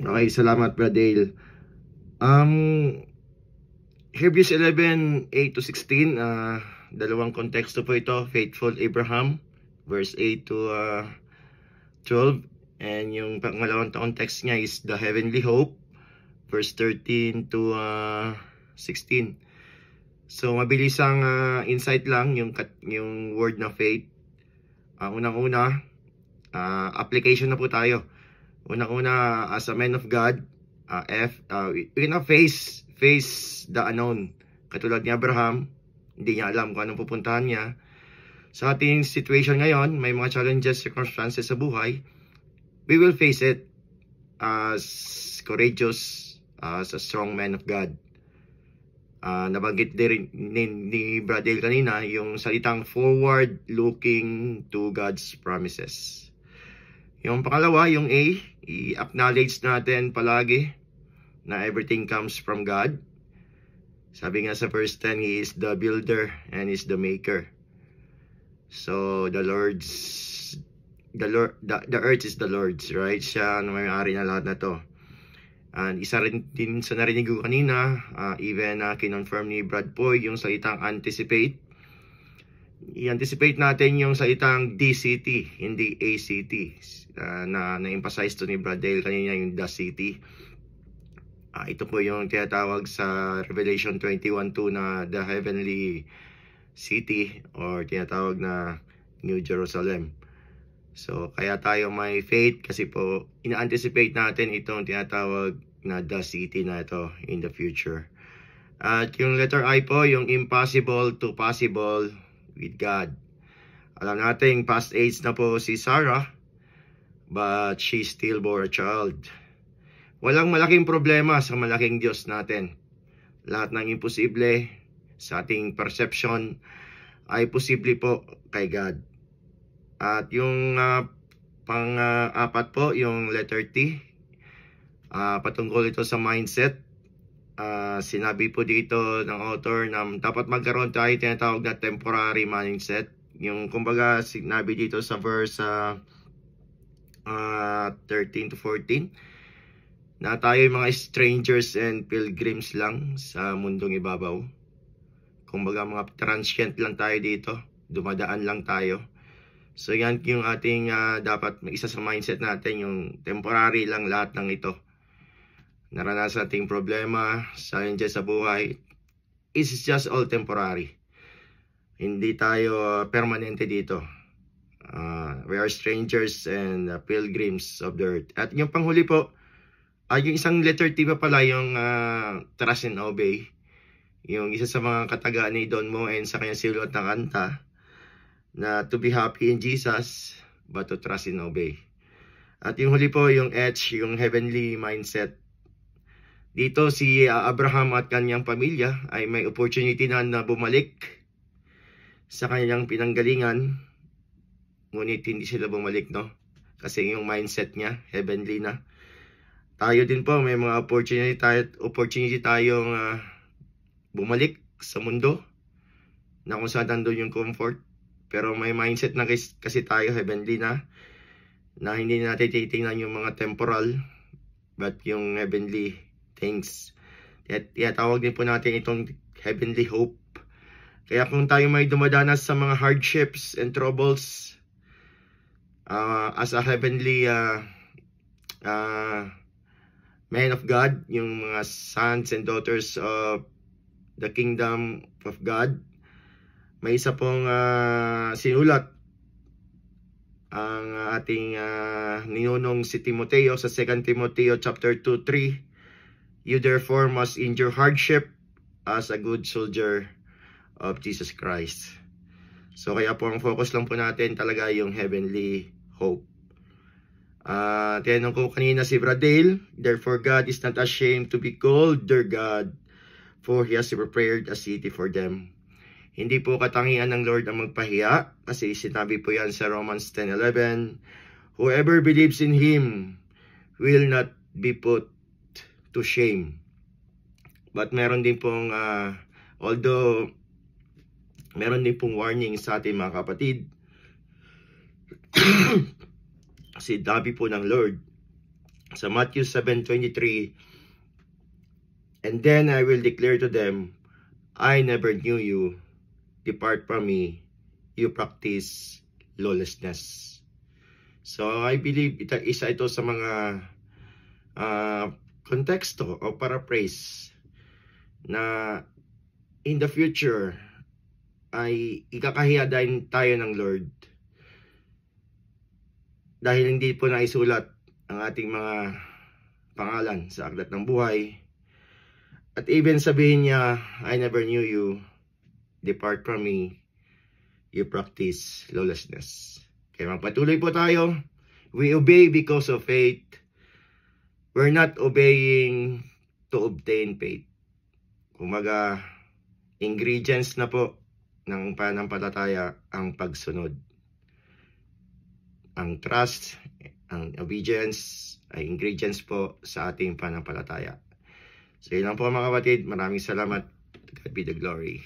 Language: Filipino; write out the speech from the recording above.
Okay, salamat, Bradale. Hebrews 11, 8 to 16, dalawang konteksto po ito. Faithful Abraham, verse 8 to 12. And yung pangalawang context niya is the heavenly hope, verse 13 to 16. So, mabilis ang insight lang yung word na faith. Unang-una, application na po tayo. Unang-una, as a man of God, we cannot face the unknown. Katulad ni Abraham, hindi niya alam kung anong pupuntahan niya. Sa ating situation ngayon, may mga challenges, circumstances sa buhay. We will face it as courageous, as a strong man of God. Nabanggit din ni Bradale kanina yung salitang forward looking to God's promises. Yung pangalawa, yung A, i-acknowledge natin palagi na everything comes from God. Sabi nga sa verse 10, He is the builder and is the maker. So the earth is the Lord's, right? Siya ang may-ari na lahat na to. And isa rin din sa narinig ko kanina, even kinonfirm ni Brad Poy yung salitang anticipate. I-anticipate natin yung salitang DCT, hindi ACT. Na-emphasize to ni Bradale kanina yung the city. Ito po yung tinatawag sa Revelation 21:2 na the heavenly city or tinatawag na New Jerusalem. So, kaya tayo may faith kasi po ina-anticipate natin itong tinatawag na the city na ito in the future. At yung letter I po, yung impossible to possible with God. Alam natin, past age na po si Sarah, but she still bore a child. Walang malaking problema sa malaking Diyos natin. Lahat ng imposible sa ating perception ay posible po kay God. At yung pang-apat po, yung letter T, patungkol ito sa mindset. Sinabi po dito ng author na dapat magkaroon tayo tinatawag na temporary mindset. Yung kumbaga sinabi dito sa verse 13 to 14 na tayo mga strangers and pilgrims lang sa mundong ibabaw. Kumbaga mga transient lang tayo dito, dumadaan lang tayo. So yan yung ating dapat isa sa mindset natin, yung temporary lang lahat ng ito. Naranasan ating problema, challenges sa buhay, it's just all temporary. Hindi tayo permanente dito. We are strangers and pilgrims of the earth. At yung panghuli po, yung isang letter T pa pala, yung trust and obey. Yung isa sa mga katagaan ni Don Moen sa kanyang siluat na kanta, na to be happy in Jesus, but to trust and obey. At yung huli po, yung H, yung heavenly mindset. Dito si Abraham at kanyang pamilya ay may opportunity na bumalik sa kanyang pinanggalingan. Ngunit hindi sila bumalik, no? Kasi yung mindset niya, heavenly na. Tayo din po, may mga opportunity tayong bumalik sa mundo na kung saan nandun yung comfort. Pero may mindset na kasi tayo, heavenly na hindi natin titingnan yung mga temporal, but yung heavenly things. Tawag din po natin itong heavenly hope. Kaya kung tayo may dumadanas sa mga hardships and troubles, as a heavenly man of God, yung mga sons and daughters of the kingdom of God, may isa pong sinulat ang ating ninunong si Timoteo sa 2 Timoteo chapter 2:3. You therefore must endure hardship as a good soldier of Jesus Christ. So kaya po ang focus lang po natin talaga yung heavenly hope. Tinanong ko kanina si Bradale, therefore God is not ashamed to be called their God, for He has prepared a city for them. Hindi po katangian ng Lord ang magpahiya, kasi sinabi po yan sa Romans 10:11, whoever believes in Him will not be put to shame. But meron din pong, although meron din pong warning sa ating mga kapatid, kasi dabi po ng Lord Sa Matthew 7:23, and then I will declare to them, I never knew you. Depart from me, you practice lawlessness. So I believe isa ito sa mga konteksto o paraphrase na in the future ay ikakahiya din tayo ng Lord dahil hindi po naisulat ang ating mga pangalan sa aklat ng buhay. At even sabihin niya, I never knew you, depart from me, you practice lawlessness. Kaya magpatuloy po tayo. We obey because of faith. We're not obeying to obtain faith. Kumaga, ingredients na po ng pananampalataya ang pagsunod. Ang trust, ang obedience ay ingredients po sa ating pananampalataya. So yun lang po mga kapatid. Maraming salamat. To God be the glory.